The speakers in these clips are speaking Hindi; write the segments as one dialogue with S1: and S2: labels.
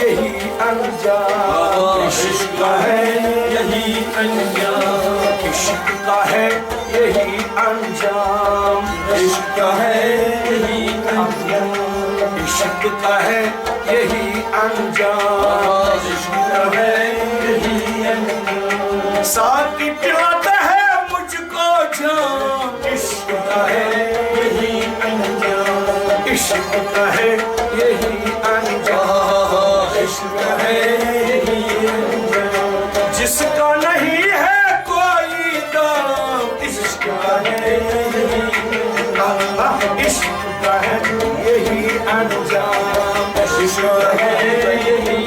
S1: यही अंजाम, इश्क का है यही अंजाम, इश्क का है यही अंजाम, इश्क का है यही अंजाम, इश्क का है यही अंजाम, इश्क का है यही अंजाम। साथी पिलाता है मुझको जाम, इश्क का है यही अंजाम, इश्क का है यही अंजाम, इश्क का है यही अंजाम। जिसका नहीं है कोई दाम, इश्क का है यही अंजाम, इश्क का है यही अंजाम, इश्क का है यही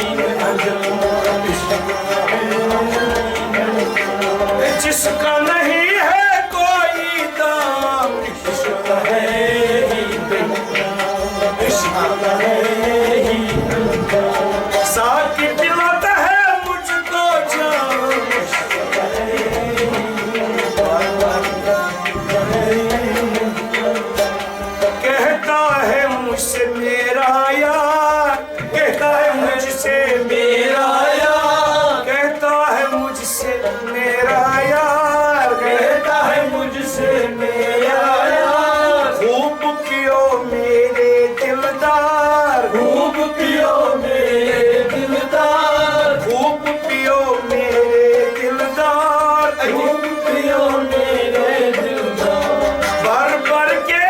S1: अंजाम, इश्क का है जिसका नहीं है कोई दाम, इश्क का है यही अंजाम, इश्क का है यही अंजाम। साथी पिलाता है मुझको जाम, इश्क का है यही अंजाम। कहता है मुझसे मेरा यार, कहता है मुझसे मेरा यार, कहता है मुझसे मेरा यार, कहता है मुझसे मेरा यार। खूब पियो मेरे दिलदार, खूब पियो मेरे दिलदार, खूब पियो मेरे दिलदार, खूब पियो मेरे दिलदार। भर भर के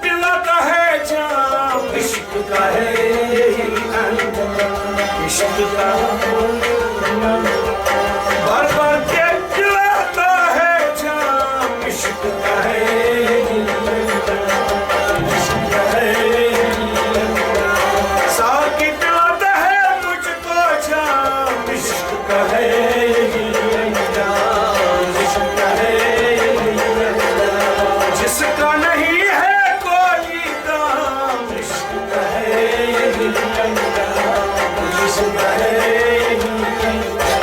S1: पिलाता है जाम, इश्क का है यही अंजाम, इश्क का भर भर के पिलाता है जाम, इश्क का है यही अंजाम, इश्क का है यही अंजाम। साथी पिलाता है मुझको जाम, इश्क का है यही अंजाम, इश्क का है यही अंजाम। जिसका नहीं है कोई दाम, इश्क का है यही अंजाम, इश्क का है यही अंजाम।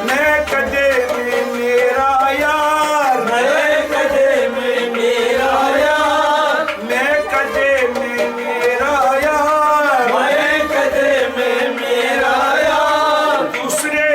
S1: मैं कदे में मेरा यार, मैं कदे में मेरा यार, मैं कदे में मेरा यार, मैं कदे में मेरा यार। दूसरे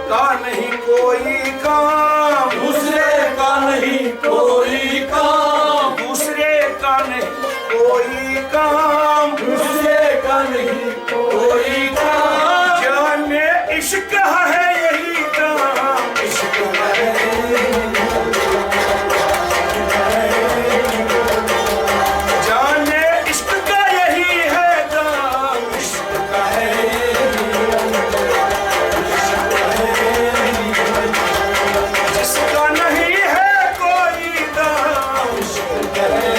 S1: का नहीं कोई काम, दूसरे का नहीं कोई काम, दूसरे का नहीं कोई काम, दूसरे का नहीं कोई काम। जाने इश्क है यही काम, इश्क है जाने इश्क का यही है दाम, इश्क का है जिसका नहीं है कोई दाम, इश्क का है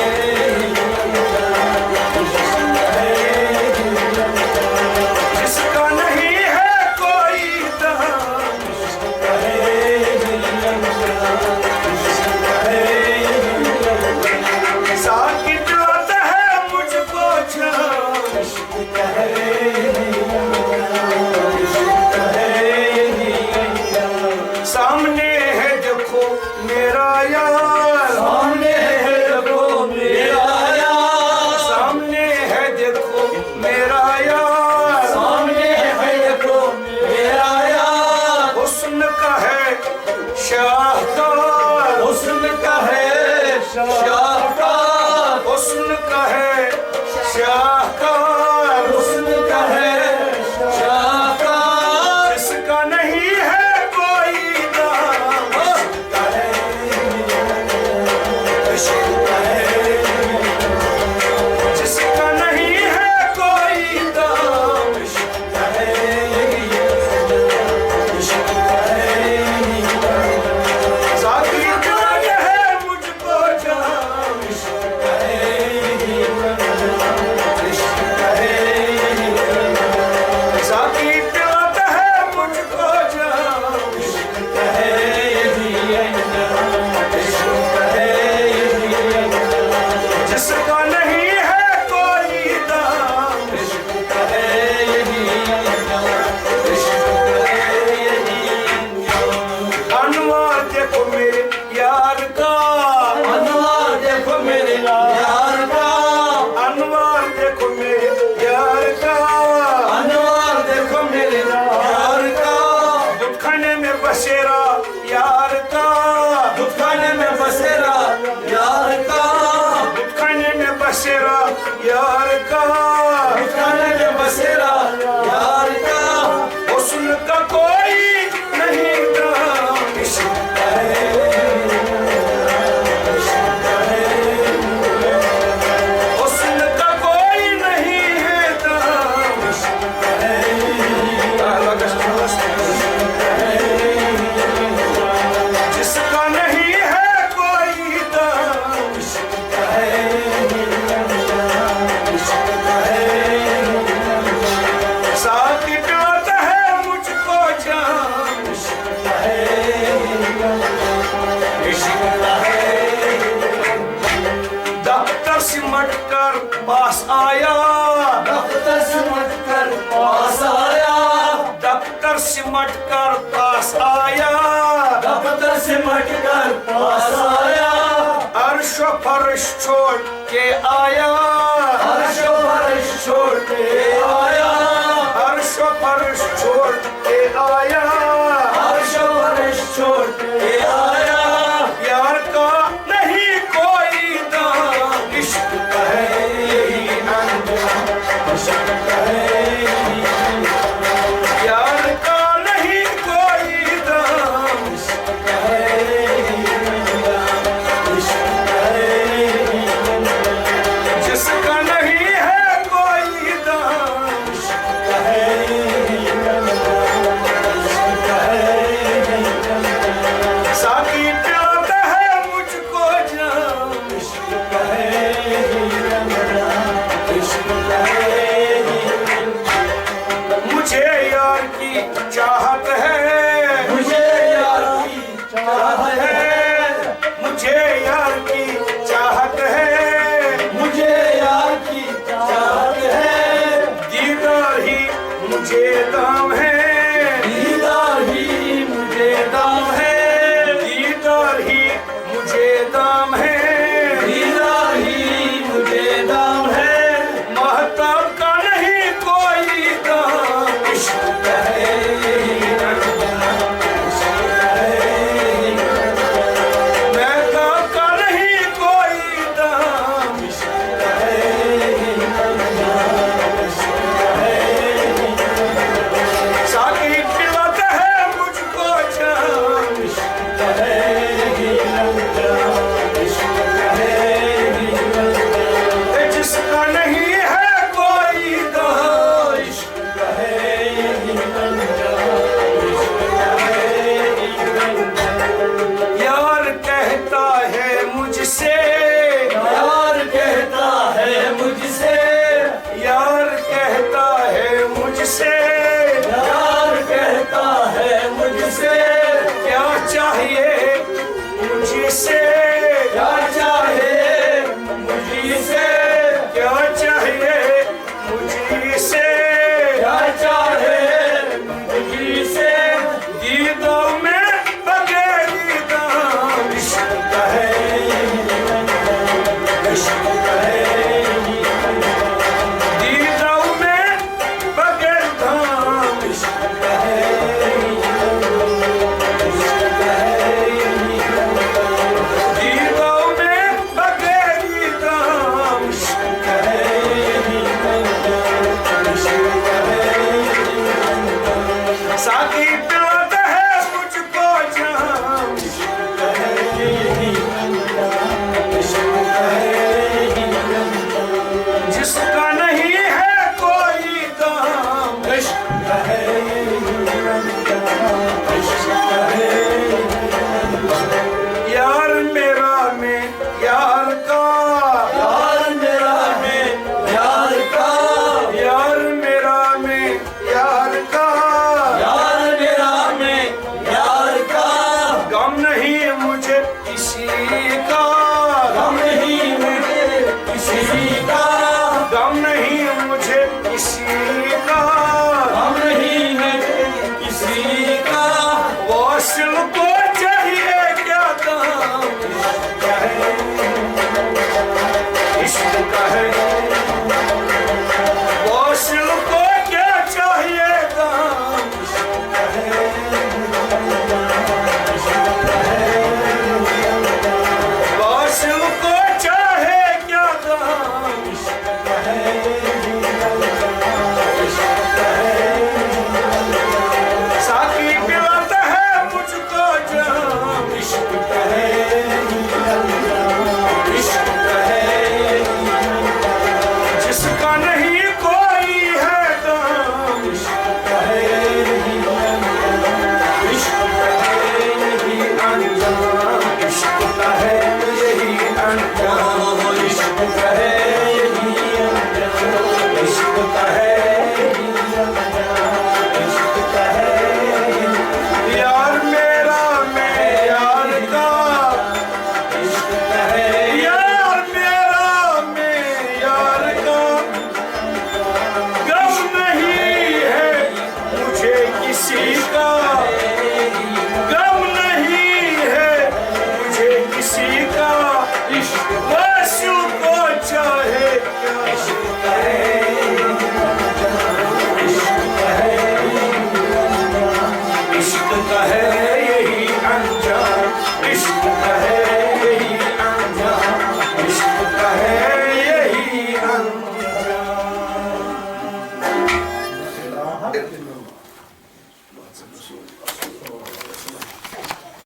S1: दफ्तर सिमट कर पास आया,
S2: दफ्तर सिमट कर पास आया,
S1: दफ्तर सिमट कर पास आया,
S2: दफ्तर सिमट कर पास आया,
S1: अर्श फर्श छोड़ के आया,
S2: अर्श फर्श छोड़ के आया,
S1: अर्श फर्श छोड़ के आया,
S2: अर्श फर्श छोड़ के आया।
S1: यार का नहीं कोई दाम, इश्क का है यही अंजाम, इश्क का है यही अंजाम। यार का नहीं कोई दाम,
S2: इश्क का है यही अंजाम, इश्क का है यही अंजाम,
S1: जिसका नहीं है कोई दाम,
S2: इश्क का है यही अंजाम, इश्क का है यही अंजाम,
S1: साकी पिलाता है मुझको जाम,
S2: इश्क का है यही अंजाम, इश्क का है यही अंजाम।
S1: मुझे यार की चाहत है,
S2: मुझे यार की चाहत है,
S1: मुझे यार की चाहत है,
S2: मुझे यार की चाहत है,
S1: दीदार ही मुझे दाम है,
S2: दीदार ही मुझे दाम है,
S1: दीदार ही मुझे दाम है,
S2: दीदार ही मुझे दाम है,
S1: महताब का नहीं कोई दाम, इश्क का है यही अंजाम,
S2: इश्क का है यही अंजाम,
S1: महताब का नहीं कोई दाम,
S2: इश्क का है यही अंजाम, इश्क का है यही अंजाम,
S1: साकी पिलाता है मुझको जाम,
S2: इश्क का है यही अंजाम, इश्क का है यही अंजाम,
S1: जिसका नहीं है कोई दाम,
S2: इश्क का है यही अंजाम, इश्क का है यही अंजाम।
S1: यार कहता है मुझसे,
S2: यार कहता है मुझसे,
S1: यार कहता है मुझसे,
S2: यार कहता है मुझसे,
S1: क्या चाहिए मुझसे,
S2: क्या चाहे मुझसे,
S1: क्या चाहिए मुझसे,
S2: क्या चाहे मुझसे,
S1: दीदार में बगैर दाम, इश्क का है
S2: यही अंजाम, इश्क का है यही अंजाम,
S1: दीदार में बगैर दाम,
S2: इश्क का है यही अंजाम, इश्क का है यही अंजाम,
S1: दीदार में बगैर दाम,
S2: इश्क का है यही अंजाम, इश्क का है यही अंजाम,
S1: साकी पिलाता है मुझको जाम,
S2: इश्क का है यही अंजाम, इश्क का है यही अंजाम,
S1: जिसका नहीं है कोई दाम,
S2: इश्क का है यही अंजाम, इश्क का है यही अंजाम।
S1: यार मेरा में यार का,
S2: यार मेरा है यार का,
S1: यार मेरा में यार का,
S2: यार मेरा में यार का,
S1: गम नहीं मुझे किसी का,
S2: गम नहीं मुझे किसी का,
S1: गम नहीं मुझे किसी का,
S2: गम नहीं है किसी का,
S1: वासिल को चाहिए क्या दाम, इश्क का है, वासिल को क्या चाहिए दाम, वासिल को चाहे क्या दाम, साकी पिलाता है मुझको जाम,
S2: इश्क का है इश्क का है,
S1: जिसका नहीं कोई है दाम,
S2: इश्क का है इश्क का है
S1: यही अंजाम, इश्क का है यही अंजाम,
S2: इश्क का